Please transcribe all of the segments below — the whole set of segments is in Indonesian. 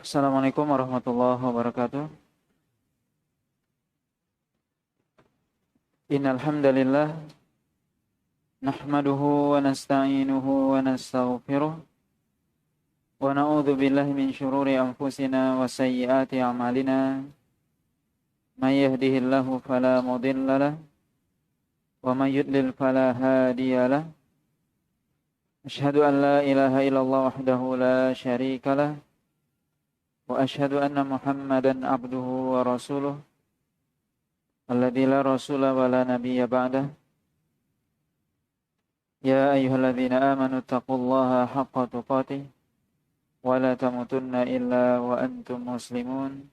Assalamualaikum warahmatullahi wabarakatuh. Innal hamdalillah nahmaduhu wa nasta'inuhu wa nastaghfiruh wa na'udzu billahi min shururi anfusina wa sayyiati a'malina. May yahdihillahu fala mudilla lahu wa may yudlil fala hadiya lahu. Asyhadu an la ilaha illallah wahdahu la syarika lahu wa asyhadu anna Muhammadan abduhu wa rasuluh alladzi la rasula wa la nabiyya ba'dah. Ya ayyuhalladzina amanu taqullaha haqqa tuqatih wa la tamutunna illa wa antum muslimun.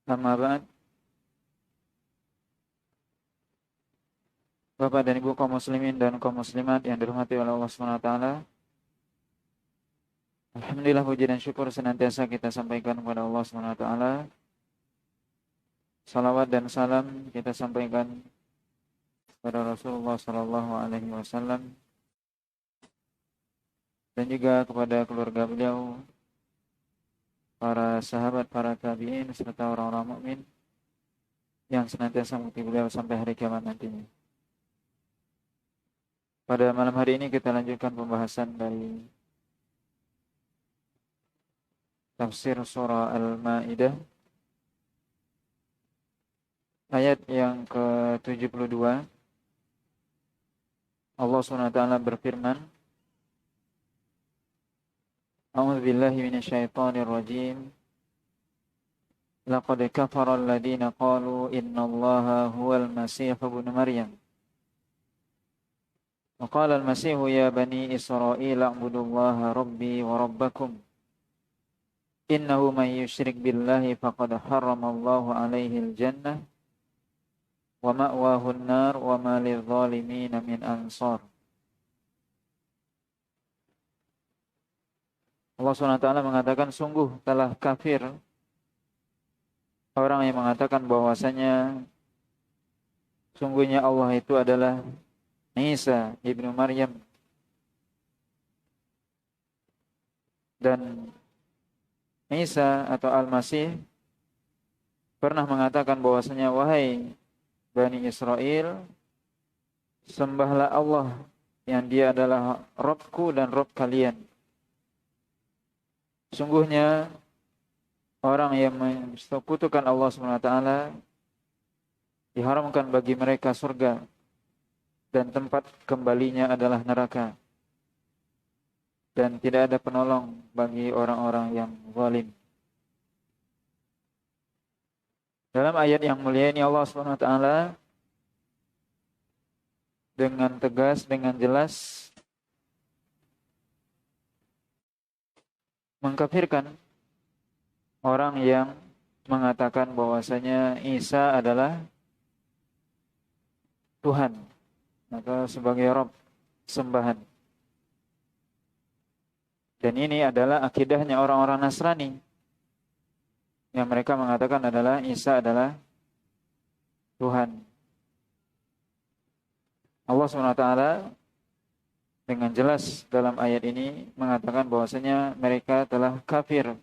Amma ba'd. Bapak dan Ibu kaum muslimin dan kaum muslimat yang dirahmati oleh Allah Subhanahu wa taala. Alhamdulillah, puji dan syukur senantiasa kita sampaikan kepada Allah Subhanahu wa taala. Salawat dan salam kita sampaikan kepada Rasulullah sallallahu alaihi wasallam dan juga kepada keluarga beliau, para sahabat, para tabi'in serta orang-orang mukmin yang senantiasa mengikuti beliau sampai hari kiamat nantinya. Pada malam hari ini kita lanjutkan pembahasan dari tafsir surah Al-Maidah ayat yang ke-72. Allah Subhanahu wa taala berfirman, A'udzu billahi minasyaitonir rajim. Laqad kafara alladziina qalu innallaha huwal masiih ibnu Maryam. Wa qala al-masiih ya bani Israil a'budullaha rabbi wa rabbakum. Innahu man yusyrik billahi faqad harramallahu 'alaihi al-jannah wa ma'wahu an-nar wa ma lidh-dhalimin min ansar. Allah SWT mengatakan, sungguh telah kafir orang yang mengatakan bahwasanya sungguhnya Allah itu adalah Isa ibnu Maryam, dan Isa atau Al-Masih pernah mengatakan bahwasanya, wahai Bani Israel, sembahlah Allah yang dia adalah Rabbku dan Rabb kalian. Sungguhnya orang yang mensekutukan Allah SWT diharamkan bagi mereka surga dan tempat kembalinya adalah neraka, dan tidak ada penolong bagi orang-orang yang zalim. Dalam ayat yang mulia ini Allah SWT dengan tegas, dengan jelas mengkafirkan orang yang mengatakan bahwasanya Isa adalah Tuhan atau sebagai Rabb, sembahan. Dan ini adalah akidahnya orang-orang Nasrani yang mereka mengatakan adalah Isa adalah Tuhan. Allah SWT dengan jelas dalam ayat ini mengatakan bahwasanya mereka telah kafir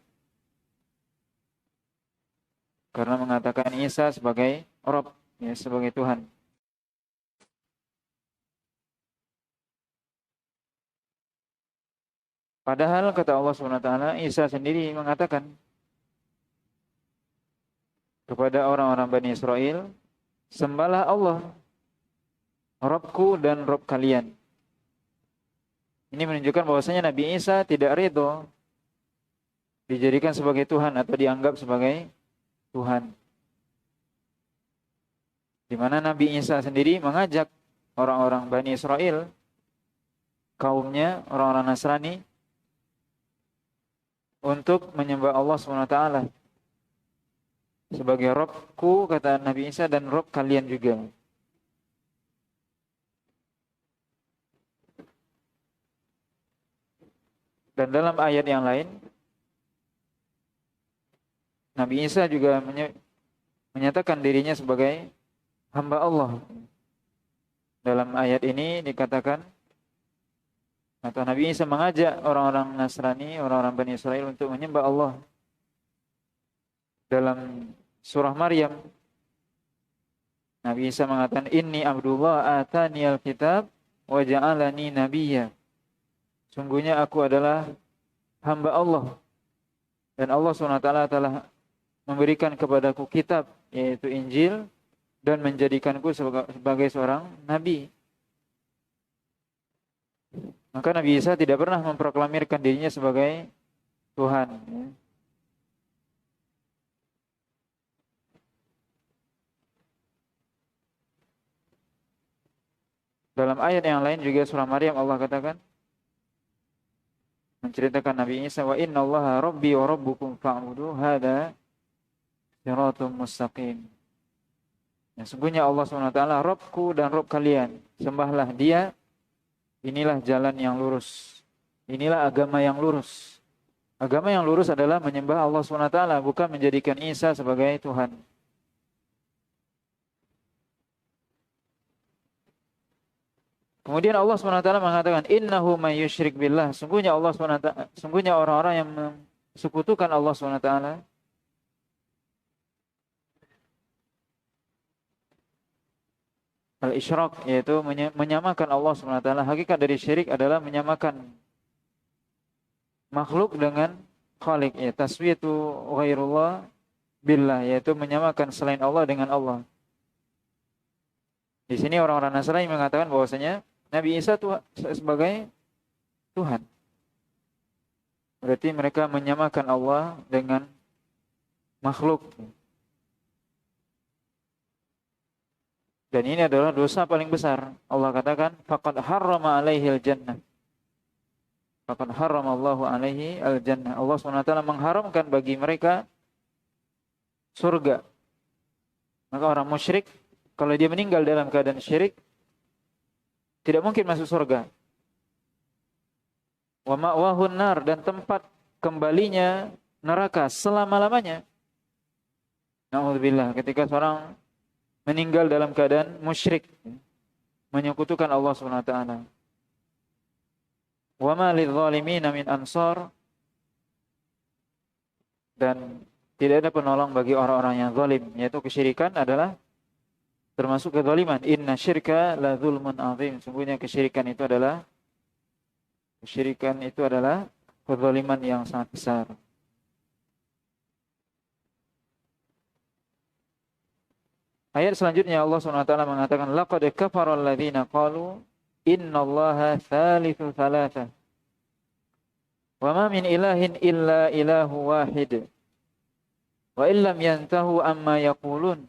karena mengatakan Isa sebagai Rabb, ya, sebagai Tuhan. Padahal kata Allah SWT, Isa sendiri mengatakan kepada orang-orang Bani Israel, sembahlah Allah, Rabbku dan Rabb kalian. Ini menunjukkan bahwasanya Nabi Isa tidak ridho dijadikan sebagai Tuhan atau dianggap sebagai Tuhan. Di mana Nabi Isa sendiri mengajak orang-orang Bani Israel, kaumnya, orang-orang Nasrani, untuk menyembah Allah SWT sebagai Rabbku, kata Nabi Isa, dan Rabb kalian juga. Dan dalam ayat yang lain, Nabi Isa juga menyatakan dirinya sebagai hamba Allah. Dalam ayat ini dikatakan, Atau Nabi Isa mengajak orang-orang Nasrani, orang-orang Bani Israel untuk menyembah Allah. Dalam surah Maryam, Nabi Isa mengatakan, Inni Abdullah ataniyal kitab wa ja'alani nabiyya. Sungguhnya aku adalah hamba Allah. Dan Allah SWT telah memberikan kepadaku kitab, yaitu Injil, dan menjadikanku sebagai seorang nabi. Maka Nabi Isa tidak pernah memproklamirkan dirinya sebagai Tuhan. Dalam ayat yang lain juga surah Maryam Allah katakan, menceritakan Nabi Isa, wa inna Allaha rabbi wa rabbukum fa'budu hadza siratum mustaqim. Ya, sungguhnya Allah SWT Rabbku dan Rabb kalian, sembahlah Dia. Inilah jalan yang lurus. Inilah agama yang lurus. Agama yang lurus adalah menyembah Allah SWT, bukan menjadikan Isa sebagai Tuhan. Kemudian Allah SWT mengatakan, Innahu may yusyrik billah. Sungguhnya Allah SWT, sungguhnya orang-orang yang mensekutukan Allah SWT, al-isyrak, yaitu menyamakan Allah SWT. Hakikat dari syirik adalah menyamakan makhluk dengan khalik, ya, taswiyatu ghairullah billah, yaitu menyamakan selain Allah dengan Allah. Di sini orang-orang Nasrani mengatakan bahwasanya Nabi Isa sebagai Tuhan. Berarti mereka menyamakan Allah dengan makhluk. Dan ini adalah dosa paling besar. Allah katakan, faqad harrama alaihil jannah. Faqad harrama Allahu alaihi al-jannah. Allah SWT mengharamkan bagi mereka surga. Maka orang musyrik, kalau dia meninggal dalam keadaan syirik, tidak mungkin masuk surga. Wa ma'wahun nar, dan tempat kembalinya neraka selama-lamanya. Na'udzubillah, ketika seorang meninggal dalam keadaan musyrik, menyekutukan Allah SWT. Wa ma lidh-dhalimina min ansar, dan tidak ada penolong bagi orang-orang yang zalim, yaitu kesyirikan adalah termasuk kezaliman. Inna syirka la dzulmun azim. Sungguhnya kesyirikan itu adalah kezaliman yang sangat besar. Ayat selanjutnya Allah SWT mengatakan, laqad kafara alladziina qalu innallaha tsalitsu tsalatsa wa ma min ilahin illa ilahu wahid wa illam yantahu amma yaqulun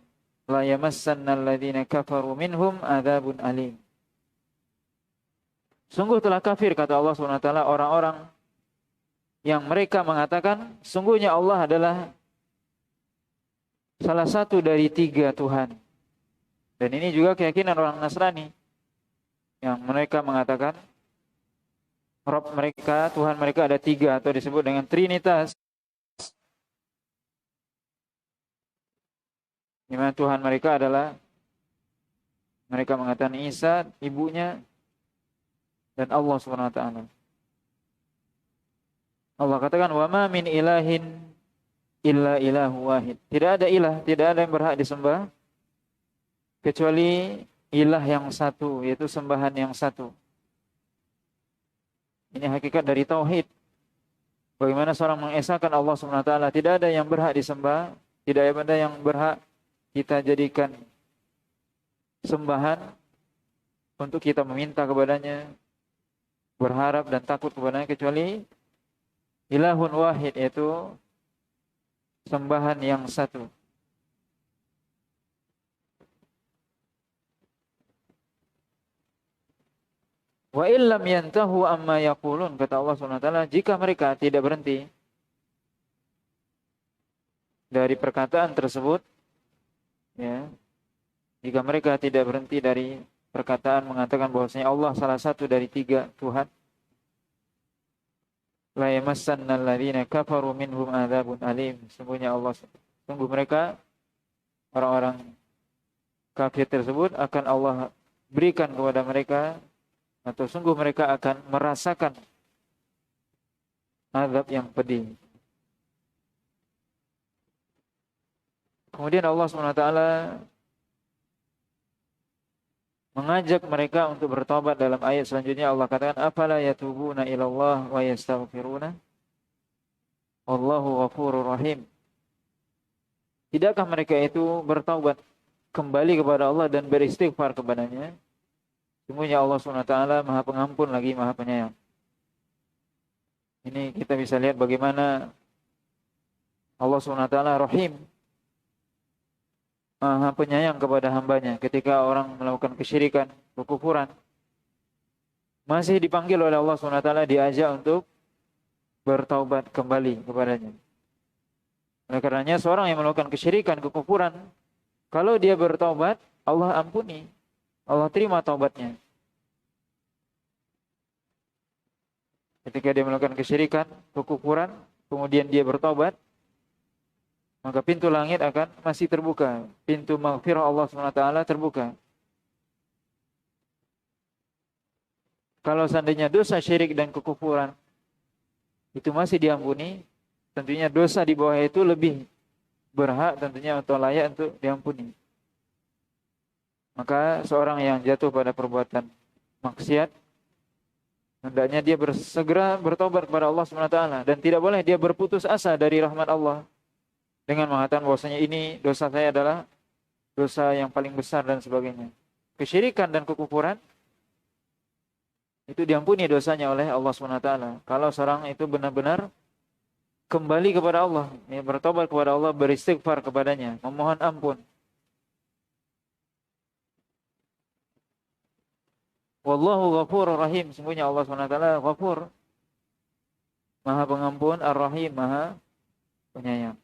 la yamassanna alladziina kafaru minhum adzabun alim. Sungguh telah kafir, kata Allah SWT, orang-orang yang mereka mengatakan sungguhnya Allah adalah salah satu dari 3 Tuhan. Dan ini juga keyakinan orang Nasrani, yang mereka mengatakan Rabb mereka, Tuhan mereka ada 3, atau disebut dengan Trinitas. Di mana Tuhan mereka adalah, mereka mengatakan Isa, ibunya, dan Allah SWT. Allah katakan, wa ma min ilahin illa ilahu wahid. Tidak ada ilah, tidak ada yang berhak disembah kecuali ilah yang satu, yaitu sembahan yang satu. Ini hakikat dari tauhid. Bagaimana seorang mengesahkan Allah SWT, tidak ada yang berhak disembah, tidak ada yang berhak kita jadikan sembahan untuk kita meminta kepadanya, berharap dan takut kepadanya, kecuali ilahun wahid, yaitu sembahan yang satu. Wa illam yantahu amma yaqulun, kata Allah SWT, jika mereka tidak berhenti dari perkataan tersebut, ya, jika mereka tidak berhenti dari perkataan mengatakan bahwasanya Allah salah satu dari 3 Tuhan, la yamassanna alladziina kafaru minhum adzabun alim. Sungguh mereka, orang-orang kafir tersebut, akan Allah berikan kepada mereka atau sungguh mereka akan merasakan azab yang pedih. Kemudian Allah SWT mengajak mereka untuk bertobat dalam ayat selanjutnya. Allah katakan, afala yatubuna ilallah wa yastaghfiruna wallahu ghafurur rahim. Tidakkah mereka itu bertaubat kembali kepada Allah dan beristighfar kepadanya? Sungguhnya Allah SWT Maha Pengampun lagi Maha Penyayang. Ini kita bisa lihat bagaimana Allah SWT Rahim, Maha Penyayang kepada hambanya. Ketika orang melakukan kesyirikan, kekufuran, masih dipanggil oleh Allah SWT, diajak untuk bertaubat kembali kepadanya. Oleh karenanya seorang yang melakukan kesyirikan, kekufuran, kalau dia bertaubat, Allah ampuni, Allah terima taubatnya. Ketika dia melakukan kesyirikan, kekufuran, kemudian dia bertaubat, maka pintu langit akan masih terbuka. Pintu maghfirah Allah SWT terbuka. Kalau seandainya dosa syirik dan kekufuran itu masih diampuni, tentunya dosa di bawah itu lebih berhak tentunya atau layak untuk diampuni. Maka seorang yang jatuh pada perbuatan maksiat, hendaknya dia segera bertobat kepada Allah SWT, dan tidak boleh dia berputus asa dari rahmat Allah dengan mengatakan bahwasanya ini dosa saya adalah dosa yang paling besar dan sebagainya. Kesyirikan dan kekufuran itu diampuni dosanya oleh Allah SWT kalau seorang itu benar-benar kembali kepada Allah, bertobat kepada Allah, beristighfar kepadanya, memohon ampun. Wallahu ghafurur rahim. Sungguhnya Allah SWT Ghafur, Maha Pengampun, Ar-Rahim, Maha Penyayang.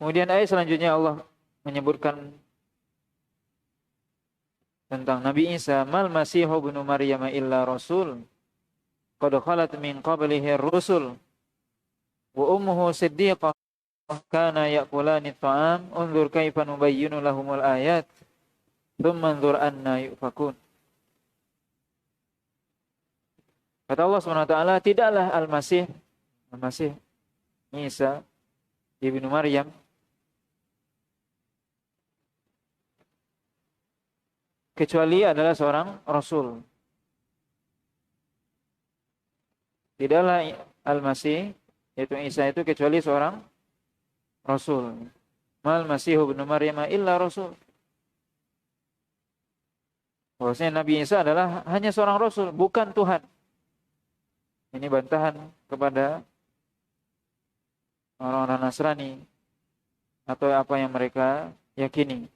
Kemudian ayat selanjutnya Allah menyebutkan tentang Nabi Isa, mal masihu ibnu Maryam illa rasul qad khalat min qablihi ar-rusul wa ummuhu siddiqah kana ya'kulani at-ta'am unzur kaifa nubayyinu lahumul ayat thumma anzur anna yufakun. Kata Allah SWT, tidaklah Al-Masih Isa ibnu Maryam kecuali adalah seorang rasul. Tidaklah Al-Masih, yaitu Isa itu, kecuali seorang rasul. Mal Masihu ibnu Maryam illa rasul. Bahwasanya Nabi Isa adalah hanya seorang rasul, bukan Tuhan. Ini bantahan kepada orang-orang Nasrani atau apa yang mereka yakini.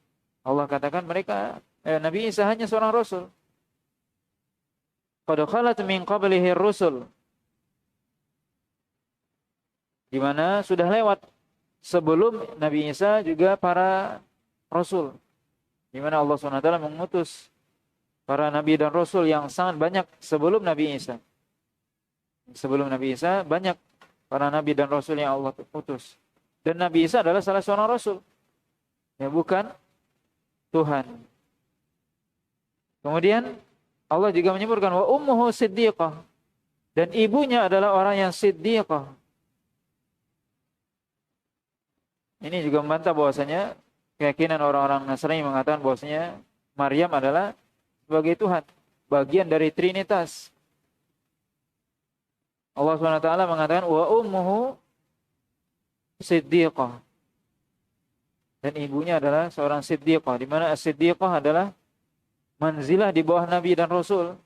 Allah katakan Nabi Isa hanya seorang rasul. Qad khalat min qablihi ar-rusul. Di mana sudah lewat sebelum Nabi Isa juga para rasul. Di mana Allah SWT mengutus para nabi dan rasul yang sangat banyak sebelum Nabi Isa. Sebelum Nabi Isa banyak para nabi dan rasul yang Allah utus. Dan Nabi Isa adalah salah seorang rasul. Ya, bukan Tuhan. Kemudian Allah juga menyebutkan wa ummuhu siddiqah, dan ibunya adalah orang yang siddiqah. Ini juga membantah bahwasanya keyakinan orang-orang Nasrani mengatakan bahwasanya Maryam adalah sebagai Tuhan, bagian dari Trinitas. Allah SWT mengatakan wa ummuhu siddiqah, dan ibunya adalah seorang siddiqah, di mana as-siddiqah adalah manzilah di bawah Nabi dan Rasul.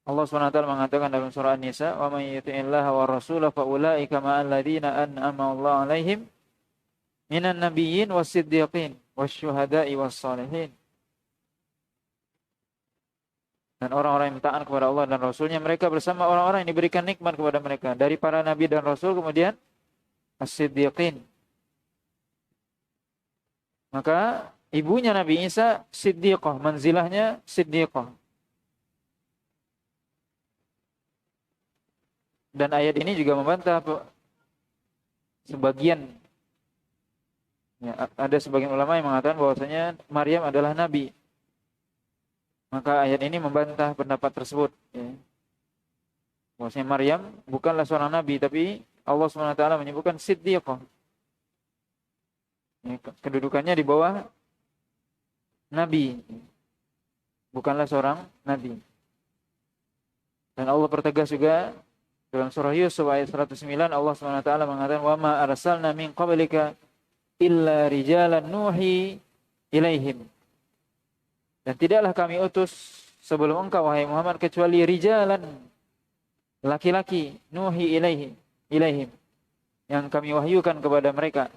Allah SWT mengatakan dalam surah An-Nisa, wa may yuti'illaha wa rasulahu fa ulaika ma'al ladzina an'ama Allahu 'alaihim minan nabiyyin was-siddiqin wasyuhada'i was-shalihin. Dan orang-orang yang taat kepada Allah dan Rasulnya, mereka bersama orang-orang yang diberikan nikmat kepada mereka dari para nabi dan rasul, kemudian as-siddiqin. Maka ibunya Nabi Isa siddiqah, manzilahnya siddiqah. Dan ayat ini juga membantah sebagian Ya, ada sebagian ulama yang mengatakan bahwasanya Maryam adalah nabi. Maka ayat ini membantah pendapat tersebut. Ya. Bahwasanya Maryam bukanlah seorang nabi, tapi Allah SWT menyebutkan siddiqah. Ya, kedudukannya di bawah nabi, bukanlah seorang nabi. Dan Allah pertegas juga dalam surah Yusuf ayat 109, Allah SWT mengatakan, "Wa ma arsalna min qablika illa rijalan nuhi ilaihim." Dan tidaklah kami utus sebelum engkau wahai Muhammad kecuali rijalan, laki-laki, nuhi ilaihim, yang kami wahyukan kepada mereka.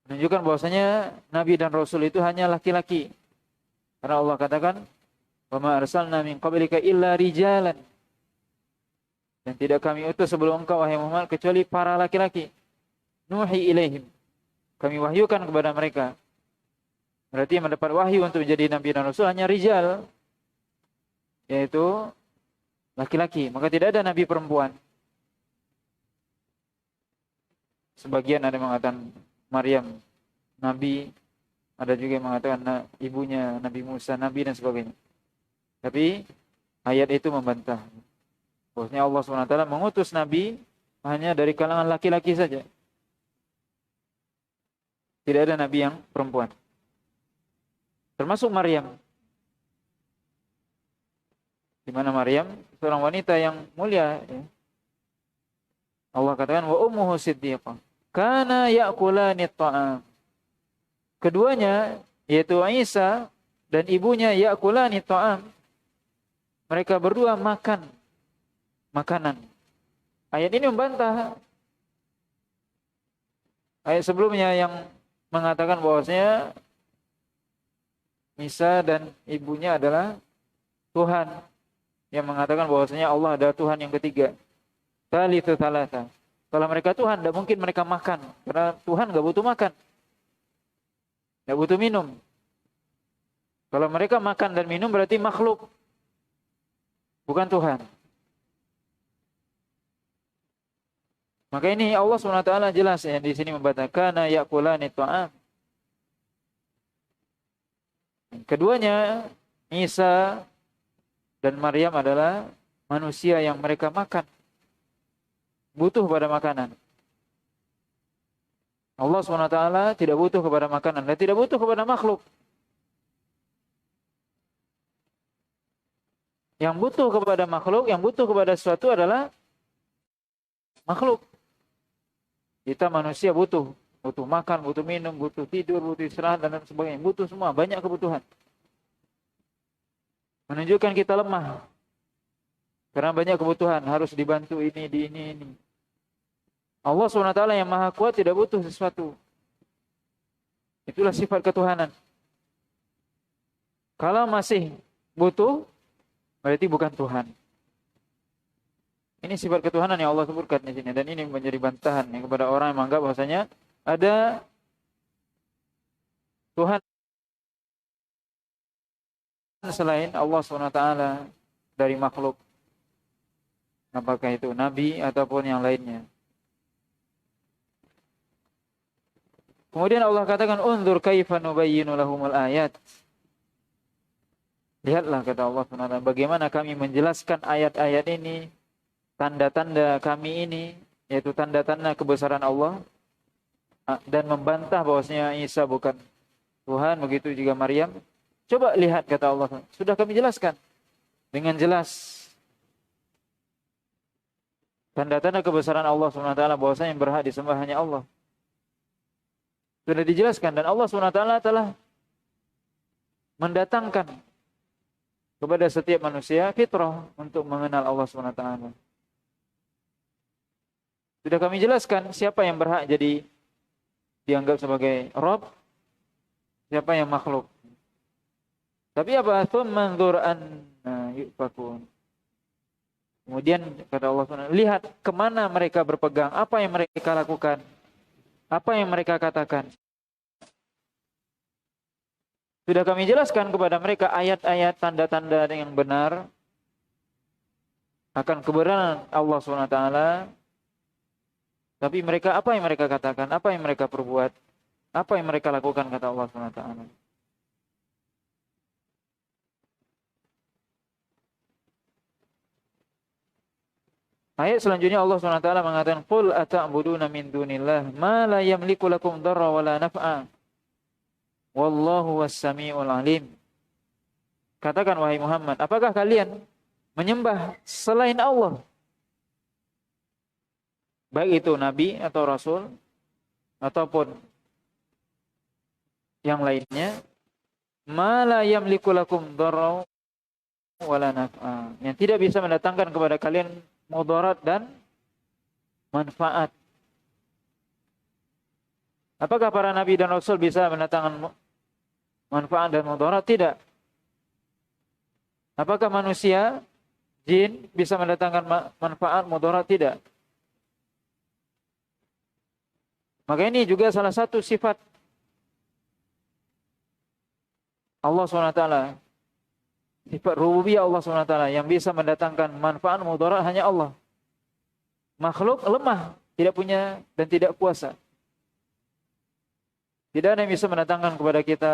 Menunjukkan bahwasanya nabi dan rasul itu hanya laki-laki. Karena Allah katakan, "Wa ma arsalna min qablika illa rijalan." Dan tidak kami utus sebelum engkau wahai Muhammad kecuali para laki-laki. Nuhi ilaihim. Kami wahyukan kepada mereka. Berarti yang mendapat wahyu untuk menjadi nabi dan rasul hanya rijal, yaitu laki-laki. Maka tidak ada nabi perempuan. Sebagian ada yang mengatakan Maryam nabi, ada juga yang mengatakan ibunya Nabi Musa nabi dan sebagainya. Tapi ayat itu membantah bahwasanya Allah SWT mengutus nabi hanya dari kalangan laki-laki saja. Tidak ada nabi yang perempuan. Termasuk Maryam. Di mana Maryam seorang wanita yang mulia, ya. Allah katakan wa ummuhu siddiqah kana ya'kulani ta'am. Keduanya yaitu Isa dan ibunya ya'kulani ta'am. Mereka berdua makan makanan. Ayat ini membantah ayat sebelumnya yang mengatakan bahwasanya Isa dan ibunya adalah Tuhan, yang mengatakan bahwasanya Allah adalah Tuhan yang ketiga. Tsalitsu tsalatsa. Kalau mereka Tuhan, tidak mungkin mereka makan, karena Tuhan nggak butuh makan, nggak butuh minum. Kalau mereka makan dan minum berarti makhluk, bukan Tuhan. Maka ini Allah SWT jelas ya di sini membatalkan ya'kulani ta'am. Keduanya Isa dan Maryam adalah manusia yang mereka makan, butuh pada makanan. Allah SWT tidak butuh kepada makanan dan tidak butuh kepada makhluk. Yang butuh kepada makhluk, yang butuh kepada sesuatu adalah makhluk. Kita manusia butuh makan, butuh minum, butuh tidur, butuh istirahat dan sebagainya. Butuh semua, banyak kebutuhan. Menunjukkan kita lemah. Karena banyak kebutuhan, harus dibantu ini. Allah SWT yang maha kuat tidak butuh sesuatu. Itulah sifat ketuhanan. Kalau masih butuh, berarti bukan Tuhan. Ini sifat ketuhanan yang Allah sebutkan di sini, dan ini menjadi bantahan ya, kepada orang yang menganggap bahwasanya ada Tuhan selain Allah SWT dari makhluk, apakah itu nabi ataupun yang lainnya. Kemudian Allah katakan unzur kaifa nubayyinu lahumul ayat. Lihatlah, kata Allah SWT, bagaimana kami menjelaskan ayat-ayat ini, tanda-tanda kami ini, yaitu tanda-tanda kebesaran Allah, dan membantah bahwasanya Isa bukan Tuhan, begitu juga Maryam. Coba lihat, kata Allah, sudah kami jelaskan dengan jelas tanda-tanda kebesaran Allah SWT, bahwasanya yang berhak disembah hanya Allah. Sudah dijelaskan, dan Allah SWT telah mendatangkan kepada setiap manusia fitrah untuk mengenal Allah SWT. Sudah kami jelaskan siapa yang berhak jadi dianggap sebagai Rabb, siapa yang makhluk. Tapi apa? Tsummanzur anna yufakun. Kemudian kata Allah SWT, lihat kemana mereka berpegang, apa yang mereka lakukan, apa yang mereka katakan. Sudah kami jelaskan kepada mereka ayat-ayat, tanda-tanda yang benar akan kebenaran Allah SWT, Tapi mereka, apa yang mereka katakan, apa yang mereka perbuat, apa yang mereka lakukan, kata Allah SWT. Ayat selanjutnya Allah SWT mengatakan, Qul ata'buduna min dunillah ma la yamliku lakum dharra wa la naf'a wallahu was-sami'ul alim. Katakan wahai Muhammad, apakah kalian menyembah selain Allah? Baik itu nabi atau rasul ataupun yang lainnya, ma la yamliku lakum dharra wa la naf'a, yang tidak bisa mendatangkan kepada kalian mudarat dan manfaat. Apakah para nabi dan rasul bisa mendatangkan manfaat dan mudarat? Tidak. Apakah manusia, jin bisa mendatangkan manfaat, mudarat? Tidak. Maka ini juga salah satu sifat Allah SWT, sifat rububiyah Allah SWT, yang bisa mendatangkan manfaat, mudarat hanya Allah. Makhluk lemah, tidak punya dan tidak kuasa. Tidak ada yang bisa mendatangkan kepada kita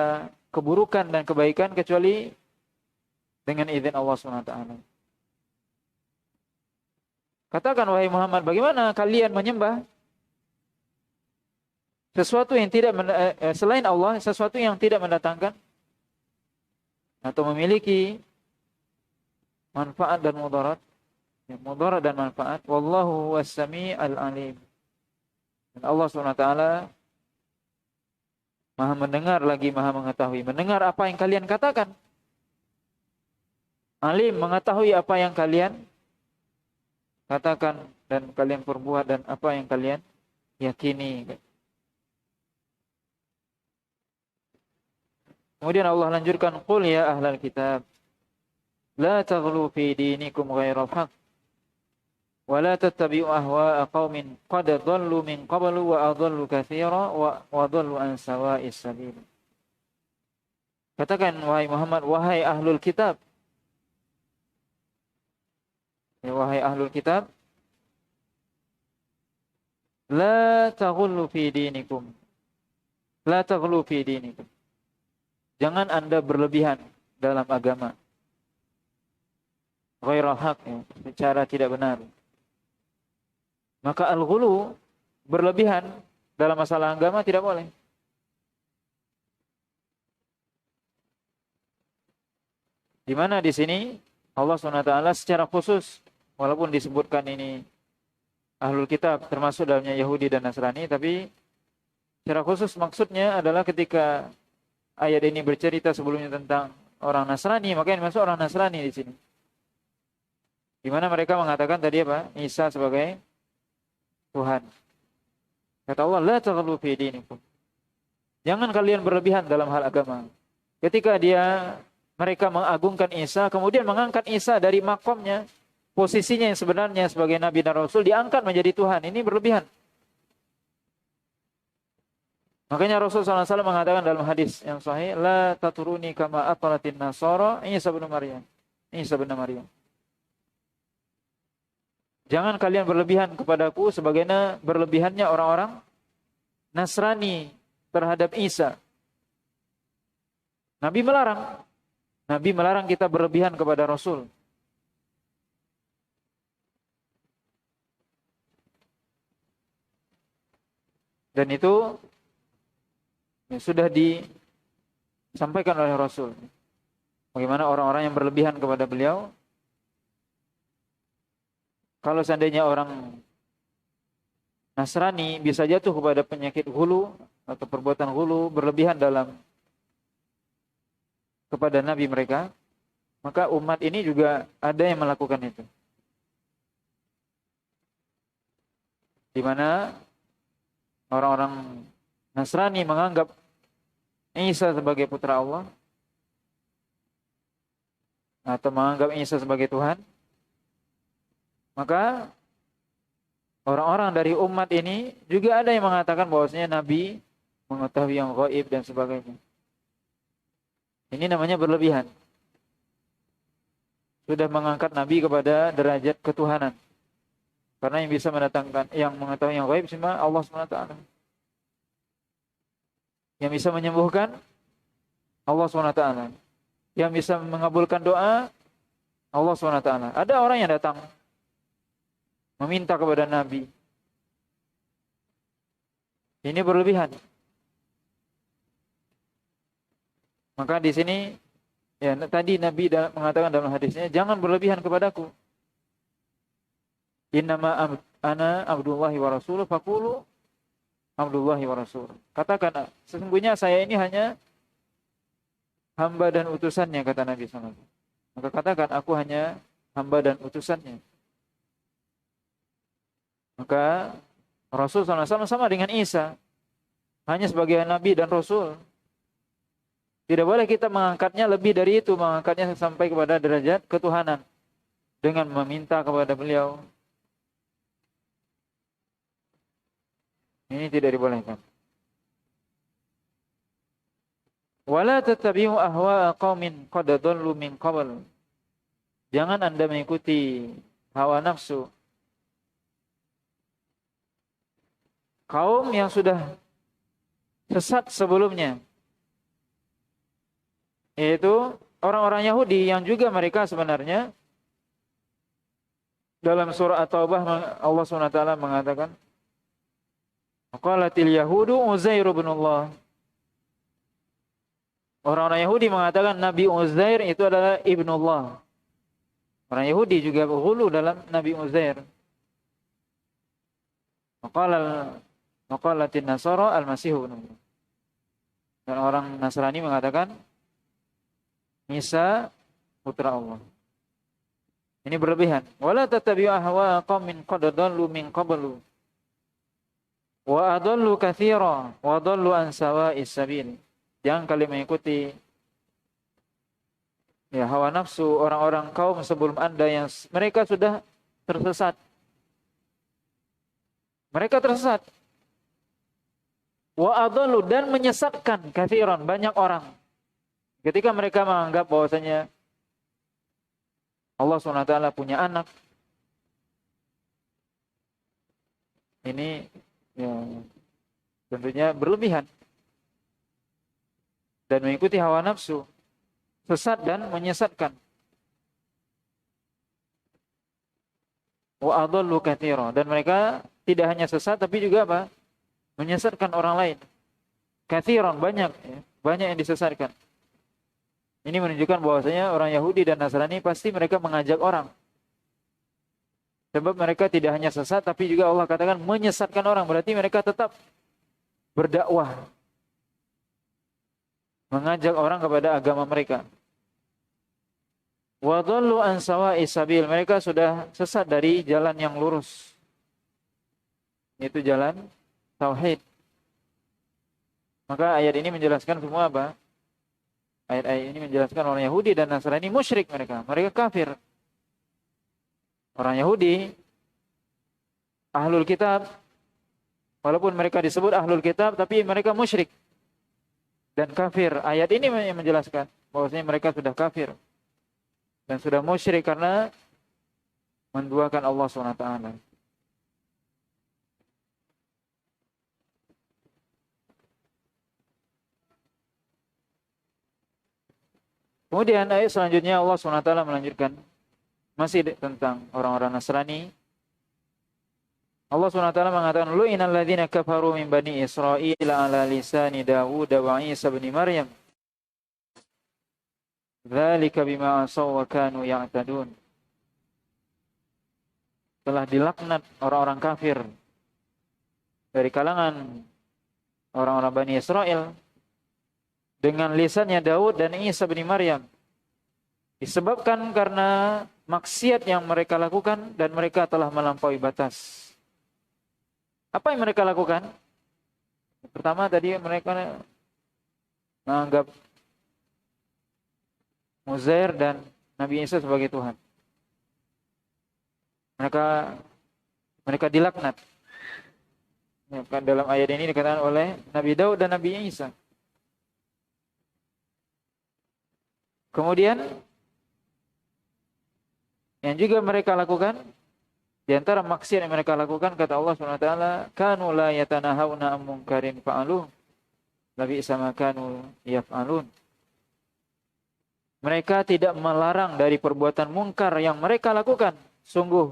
keburukan dan kebaikan kecuali dengan izin Allah SWT. Katakan wahai Muhammad, bagaimana kalian menyembah sesuatu yang tidak selain Allah, sesuatu yang tidak mendatangkan atau memiliki manfaat dan mudarat, mudarat dan manfaat. Wallahu was-sami'ul alim. Dan Allah SWT Maha mendengar lagi Maha mengetahui. Mendengar apa yang kalian katakan. Alim, mengetahui apa yang kalian katakan dan kalian perbuat dan apa yang kalian yakini. Kemudian Allah lanjutkan, Qul ya ahlal kitab, la taghlu fi dinikum ghairal haq, wa la tattabi'u ahwa'a qaumin qad dhallu min qablu wa adhallu katsira wa dhallu an sawa'is sabil. Katakan wahai Muhammad, wahai ahlul kitab, ya wahai ahlul kitab, la taghlu fi dinikum, la taghlu fi dinikum. Jangan Anda berlebihan dalam agama. Ghairal haq, ya, secara tidak benar. Maka al-ghulu, berlebihan dalam masalah agama tidak boleh. Di mana di sini Allah SWT secara khusus, walaupun disebutkan ini ahlul kitab termasuk dalamnya Yahudi dan Nasrani, tapi secara khusus maksudnya adalah ketika ayat ini bercerita sebelumnya tentang orang Nasrani, maka ini masuk orang Nasrani di sini. Di mana mereka mengatakan tadi apa? Isa sebagai Tuhan. Kata Allah, la taghlu fi dinikum. Jangan kalian berlebihan dalam hal agama. Ketika mereka mengagungkan Isa, kemudian mengangkat Isa dari makomnya, posisinya yang sebenarnya sebagai Nabi dan Rasul, diangkat menjadi Tuhan. Ini berlebihan. Makanya Rasulullah SAW mengatakan dalam hadis yang sahih, la taturuni kama atalatin nasara Isa bin Maryam. Isa bin Maryam. Jangan kalian berlebihan kepadaku sebagaimana berlebihannya orang-orang Nasrani terhadap Isa. Nabi melarang. Nabi melarang kita berlebihan kepada Rasul. Dan itu sudah disampaikan oleh Rasul. Bagaimana orang-orang yang berlebihan kepada beliau. Kalau seandainya orang Nasrani bisa jatuh kepada penyakit hulu atau perbuatan hulu, berlebihan kepada Nabi mereka, maka umat ini juga ada yang melakukan itu. Di mana orang-orang Nasrani menganggap Isa sebagai putra Allah atau menganggap Isa sebagai Tuhan, maka orang-orang dari umat ini juga ada yang mengatakan bahwasanya Nabi mengetahui yang gaib dan sebagainya. Ini namanya berlebihan. Sudah mengangkat Nabi kepada derajat ketuhanan. Karena yang bisa mendatangkan, yang mengetahui yang gaib cuma Allah Subhanahu wa taala. Yang bisa menyembuhkan Allah Subhanahu wa taala. Yang bisa mengabulkan doa Allah Subhanahu wa taala. Ada orang yang datang meminta kepada Nabi. Ini berlebihan. Maka di sini ya tadi Nabi mengatakan dalam hadisnya, jangan berlebihan kepadaku. Innama ana abdullahi wa rasuluh faqulu abdullahi wa rasuluh. Katakan, sesungguhnya saya ini hanya hamba dan utusannya, kata Nabi SAW. Maka katakan, aku hanya hamba dan utusannya. Maka Rasul SAW sama dengan Isa, hanya sebagai Nabi dan Rasul. Tidak boleh kita mengangkatnya lebih dari itu, mengangkatnya sampai kepada derajat ketuhanan dengan meminta kepada beliau. Ini tidak dibolehkan. Wala tattabi'u ahwa'a qaumin qad dhallu min qabl. Jangan Anda mengikuti hawa nafsu kaum yang sudah sesat sebelumnya. Yaitu orang-orang Yahudi yang juga mereka sebenarnya dalam surah At-Taubah Allah SWT mengatakan, qalatil yahudu Uzair ibn Allah. Orang-orang Yahudi mengatakan Nabi Uzair itu adalah ibnullah. Orang Yahudi juga berhulu dalam Nabi Uzair. Maqalatin Nasara al-Masih ibn Allah. Dan orang Nasrani mengatakan Isa putra Allah. Ini berlebihan. Wala tattabi'u ahwa'a qaumin qad dhallu min qablu wa adallu katsira wa dhallu an sawa'is sabil. Jangan kalian mengikuti hawa nafsu orang-orang kaum sebelum Anda yang mereka sudah tersesat. Mereka tersesat. Wa adallu, dan menyesatkan katsiran, banyak orang. Ketika mereka menganggap bahwasanya Allah SWT punya anak, ini tentunya berlebihan dan mengikuti hawa nafsu, sesat dan menyesatkan. Wa adallu katsira, dan mereka tidak hanya sesat tapi juga apa? Menyesatkan orang lain. Katsiran, banyak yang disesatkan. Ini menunjukkan bahwasanya orang Yahudi dan Nasrani pasti mereka mengajak orang. Sebab mereka tidak hanya sesat tapi juga Allah katakan menyesatkan orang, berarti mereka tetap berdakwah, mengajak orang kepada agama mereka. Wa dhallu an sawa'is sabil, mereka sudah sesat dari jalan yang lurus. Itu jalan tauhid. Maka ayat ini menjelaskan semua apa? Ayat-ayat ini menjelaskan orang Yahudi dan Nasrani musyrik mereka kafir. Orang Yahudi ahlul kitab, walaupun mereka disebut ahlul kitab tapi mereka musyrik dan kafir. Ayat ini menjelaskan bahwasanya mereka sudah kafir dan sudah musyrik karena menduakan Allah SWT. Kemudian ayat selanjutnya Allah SWT melanjutkan masih tentang orang-orang Nasrani. Allah SWT mengatakan, lu'inal ladzina kafaru min bani Israil ala lisani Dawud wa Isa bin Maryam. Dzalika bima asaw wa kanu ya'tadun. Telah dilaknat orang-orang kafir dari kalangan orang-orang Bani Israel dengan lisannya Daud dan Isa bin Maryam, disebabkan karena maksiat yang mereka lakukan dan mereka telah melampaui batas. Apa yang mereka lakukan? Pertama tadi mereka menganggap Uzair dan Nabi Isa sebagai Tuhan. Mereka dilaknat. Dalam ayat ini dikatakan oleh Nabi Daud dan Nabi Isa. Kemudian yang juga mereka lakukan Di antara maksiat yang mereka lakukan, kata Allah Subhanahu wa taala, kanu la yatanahawna an munkarin fa'aluh, labi'sa ma kanu yaf'alun. Mereka tidak melarang dari perbuatan mungkar yang mereka lakukan. Sungguh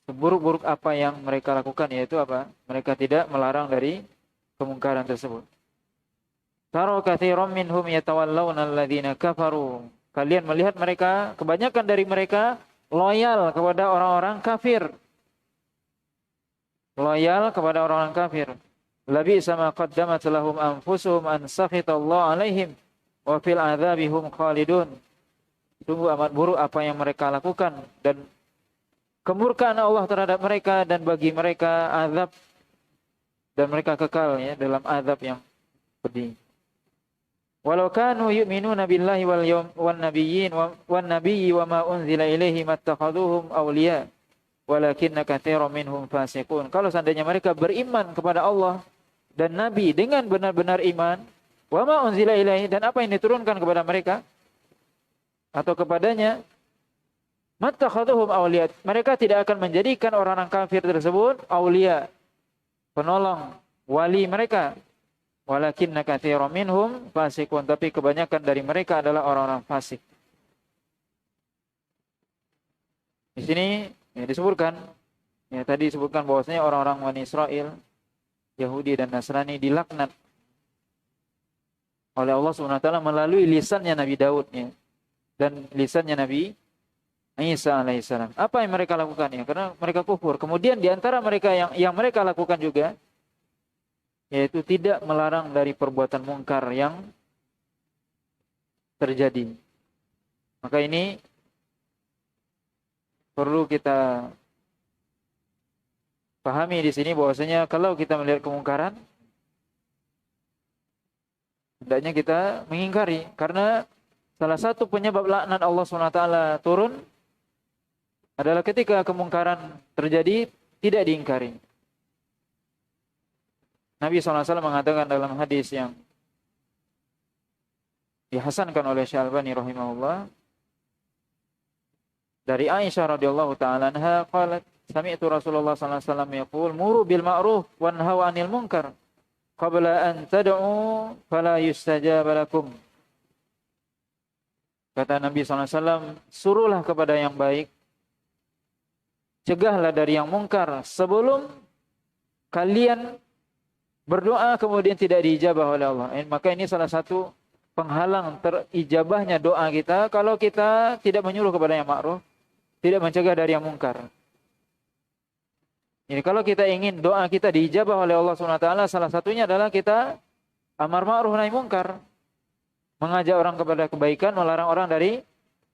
seburuk-buruk apa yang mereka lakukan, yaitu apa? Mereka tidak melarang dari kemungkaran tersebut. Taro katsiran minhum yatawallawna alladziina kafaru. Kalian melihat mereka, kebanyakan dari mereka loyal kepada orang-orang kafir. Loyal kepada orang-orang kafir. Labi'sa ma qaddamat lahum anfusuhum an sakhitallahu 'alaihim wa fil 'adzabi hum khalidun. Sungguh amat buruk apa yang mereka lakukan dan kemurkaan Allah terhadap mereka, dan bagi mereka azab, dan mereka kekal ya dalam azab yang pedih. Walau kanu yu'minuna billahi wan nabiyyi wa ma unzila ilaihi mattakhaduhum awliya walakinna katsiran minhum fasiqun. Kalau seandainya mereka beriman kepada Allah dan nabi dengan benar-benar iman, wa ma unzila ilaihi, dan apa yang diturunkan kepada mereka atau kepadanya, mattakhaduhum awliya, mereka tidak akan menjadikan orang-orang kafir tersebut awliya, penolong, wali mereka. Walakinna katsiran minhum fasiqun, tapi kebanyakan dari mereka adalah orang-orang fasik. Di sini ya, disebutkan ya, tadi disebutkan bahwasanya orang-orang Bani Israel, Yahudi dan Nasrani dilaknat oleh Allah Subhanahu wa taala melalui lisannya Nabi Daud ya, dan lisannya Nabi Isa alaihissalam. Apa yang mereka lakukan ya? Karena mereka kufur. Kemudian di antara mereka yang mereka lakukan juga, yaitu tidak melarang dari perbuatan mungkar yang terjadi. Maka ini perlu kita pahami di sini bahwasanya kalau kita melihat kemungkaran, hendaknya kita mengingkari, karena salah satu penyebab laknat Allah SWT turun adalah ketika kemungkaran terjadi tidak diingkari. Nabi SAW mengatakan dalam hadis yang dihasankan oleh Syalbani rahimahullah dari Aisyah radhiyallahu taala anha, qalat sami'tu Rasulullah sallallahu alaihi wasallam yaqul muru bil ma'ruf wanhaw 'anil munkar qabla an tad'u fala yustajab lakum. Kata Nabi SAW, suruhlah kepada yang baik, cegahlah dari yang mungkar sebelum kalian berdoa kemudian tidak diijabah oleh Allah. Maka ini salah satu penghalang terijabahnya doa kita kalau kita tidak menyuruh kepada yang ma'ruf, tidak mencegah dari yang mungkar. Jadi kalau kita ingin doa kita diijabah oleh Allah SWT, salah satunya adalah kita amar ma'ruf nahi mungkar, mengajak orang kepada kebaikan, melarang orang dari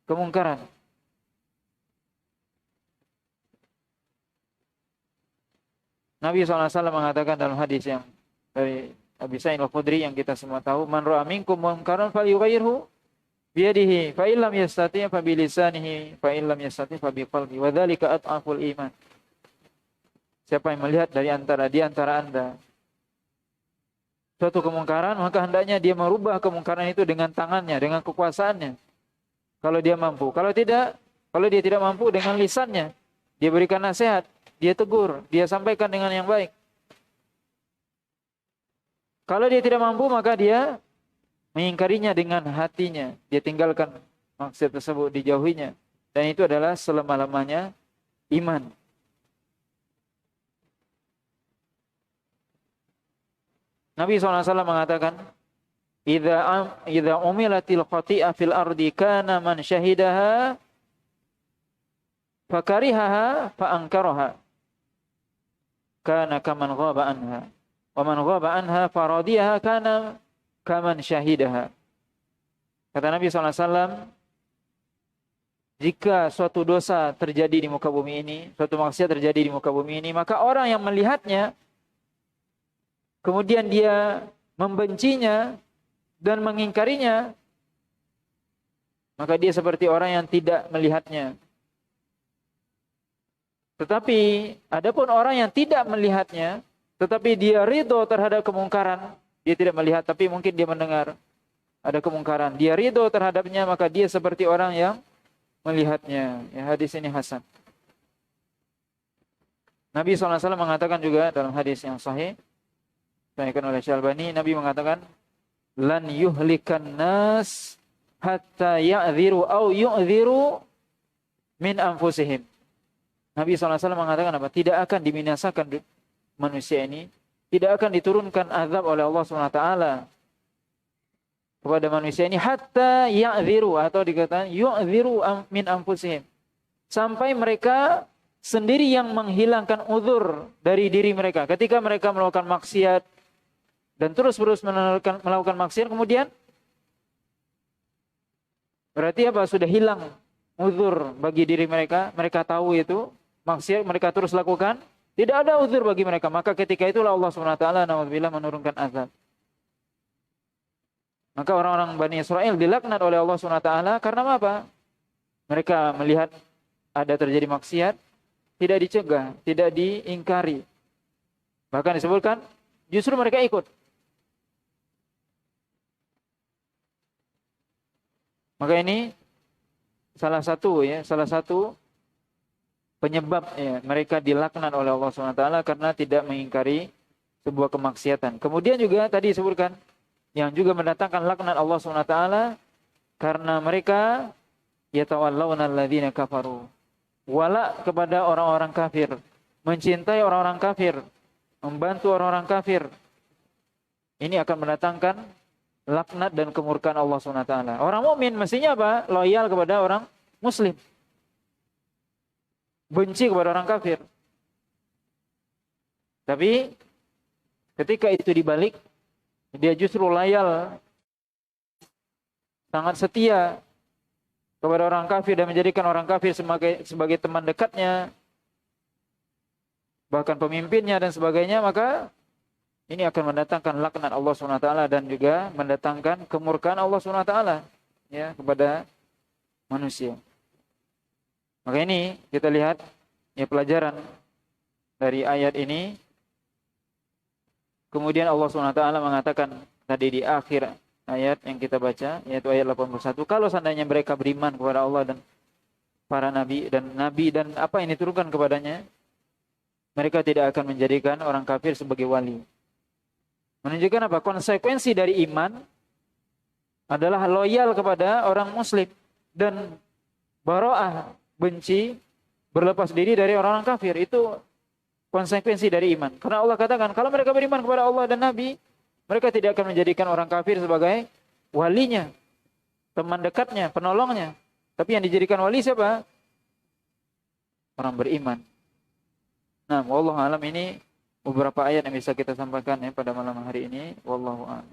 kemungkaran. Nabi SAW mengatakan dalam hadis yang dari Abi Sa'id Al-Khudri yang kita semua tahu, man ra'a minkum munkaran falyughayyirhu biyadihi, fa illam yastati' fa bilisanihi, fa illam yastati' fa biqalbi, wa dzalika at'aful iman. Siapa yang melihat di antara Anda suatu kemungkaran, maka hendaknya dia merubah kemungkaran itu dengan tangannya, dengan kekuasaannya. Kalau dia mampu. Kalau dia tidak mampu, dengan lisannya. Dia berikan nasihat, dia tegur, dia sampaikan dengan yang baik. Kalau dia tidak mampu, maka dia mengingkarinya dengan hatinya. Dia tinggalkan maksiat tersebut, dijauhinya. Dan itu adalah selama-lamanya iman. Nabi SAW mengatakan, Idza umilatil khati'ah fil ardi kana man syahidaha fakarihaha fa'ankaraha kana kaman ghaba anha. Wa man ghaba anha faradiyaha kana kaman syahidaha. Kata Nabi SAW, jika suatu dosa terjadi di muka bumi ini, suatu maksiat terjadi di muka bumi ini, maka orang yang melihatnya, kemudian dia membencinya dan mengingkarinya, maka dia seperti orang yang tidak melihatnya. Tetapi adapun orang yang tidak melihatnya, tetapi dia ridho terhadap kemungkaran, dia tidak melihat tapi mungkin dia mendengar ada kemungkaran, dia ridho terhadapnya, maka dia seperti orang yang melihatnya. Ya, hadis ini hasan. Nabi SAW mengatakan juga dalam hadis yang sahih, disampaikan oleh Syalbani, Nabi mengatakan, lan yuhlikan nas hatta ya'dhiru au yu'dhiru min anfusihim. Nabi SAW mengatakan apa? Tidak akan dibinasakan manusia ini, tidak akan diturunkan azab oleh Allah SWT kepada manusia ini hatta ya'dhiru, atau dikatakan yu'dhiru min anfusihim, sampai mereka sendiri yang menghilangkan uzur dari diri mereka ketika mereka melakukan maksiat dan terus-menerus melakukan maksiat, kemudian berarti apa? Sudah hilang uzur bagi diri mereka. Mereka tahu itu maksiat, mereka terus lakukan, tidak ada uzur bagi mereka. Maka ketika itulah Allah SWT na'udzubillah menurunkan azab. Maka orang-orang Bani Israel dilaknat oleh Allah SWT karena apa? Mereka melihat ada terjadi maksiat, tidak dicegah, tidak diingkari. Bahkan disebutkan justru mereka ikut. Maka ini salah satu penyebab ya, mereka dilaknat oleh Allah SWT karena tidak mengingkari sebuah kemaksiatan. Kemudian juga tadi disebutkan yang juga mendatangkan laknat Allah SWT karena mereka yatawallawna alladzina kafaru, wala kepada orang-orang kafir, mencintai orang-orang kafir, membantu orang-orang kafir. Ini akan mendatangkan laknat dan kemurkaan Allah SWT. Orang mukmin mestinya apa? Loyal kepada orang muslim, benci kepada orang kafir. Tapi ketika itu dibalik, dia justru loyal, sangat setia kepada orang kafir dan menjadikan orang kafir sebagai teman dekatnya, bahkan pemimpinnya dan sebagainya, maka ini akan mendatangkan laknat Allah SWT dan juga mendatangkan kemurkaan Allah SWT ya, kepada manusia. Maka ini kita lihat ya pelajaran dari ayat ini. Kemudian Allah SWT mengatakan tadi di akhir ayat yang kita baca, yaitu ayat 81, kalau seandainya mereka beriman kepada Allah dan para nabi dan apa yang diturunkan kepadanya, mereka tidak akan menjadikan orang kafir sebagai wali. Menunjukkan apa? Konsekuensi dari iman adalah loyal kepada orang muslim dan bara'ah, benci, berlepas diri dari orang kafir. Itu konsekuensi dari iman. Karena Allah katakan kalau mereka beriman kepada Allah dan nabi, mereka tidak akan menjadikan orang kafir sebagai walinya, teman dekatnya, penolongnya. Tapi yang dijadikan wali siapa? Orang beriman. Nah, wallahu alam, ini beberapa ayat yang bisa kita sampaikan ya pada malam hari ini. Wallahu alam.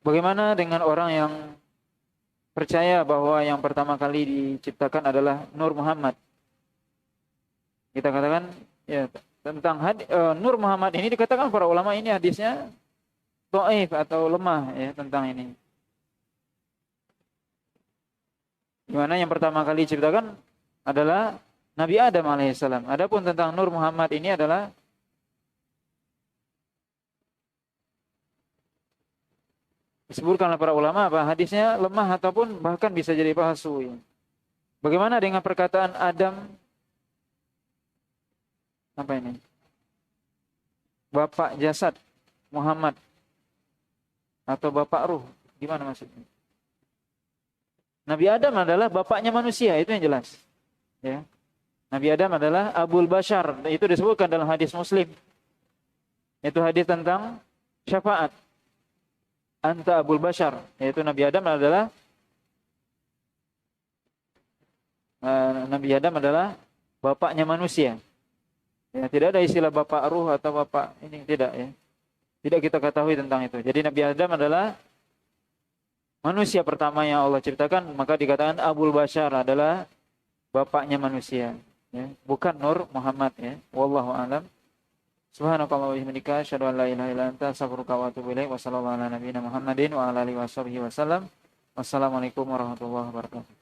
Bagaimana dengan orang yang percaya bahwa yang pertama kali diciptakan adalah Nur Muhammad? Kita katakan ya tentang Nur Muhammad ini, dikatakan para ulama ini hadisnya dhaif atau lemah ya tentang ini. Dimana yang pertama kali diciptakan adalah Nabi Adam alaihissalam. Adapun tentang Nur Muhammad ini adalah disebutkan oleh para ulama apa hadisnya lemah ataupun bahkan bisa jadi palsu. Ya. Bagaimana dengan perkataan Adam? Apa ini? Bapak jasad Muhammad atau bapak ruh? Gimana maksudnya? Nabi Adam adalah bapaknya manusia, itu yang jelas. Ya. Nabi Adam adalah Abul Bashar, itu disebutkan dalam hadis Muslim. Itu hadis tentang syafaat. Anta Abul Bashar, yaitu Nabi Adam adalah bapaknya manusia. Ya, tidak ada istilah bapak ruh atau bapak ini, tidak ya. Tidak kita ketahui tentang itu. Jadi Nabi Adam adalah manusia pertama yang Allah ciptakan, maka dikatakan Abul Bashar adalah bapaknya manusia, ya. Bukan Nur Muhammad ya. Wallahu a'lam. Subhanakallah wa bihamdika asyhadu an la ilaha illa anta astaghfiruka wa atubu ilaik. Wa sallallahu ala nabiyyina Muhammadin wa ala alihi wasallam. Wassalamualaikum warahmatullahi wabarakatuh.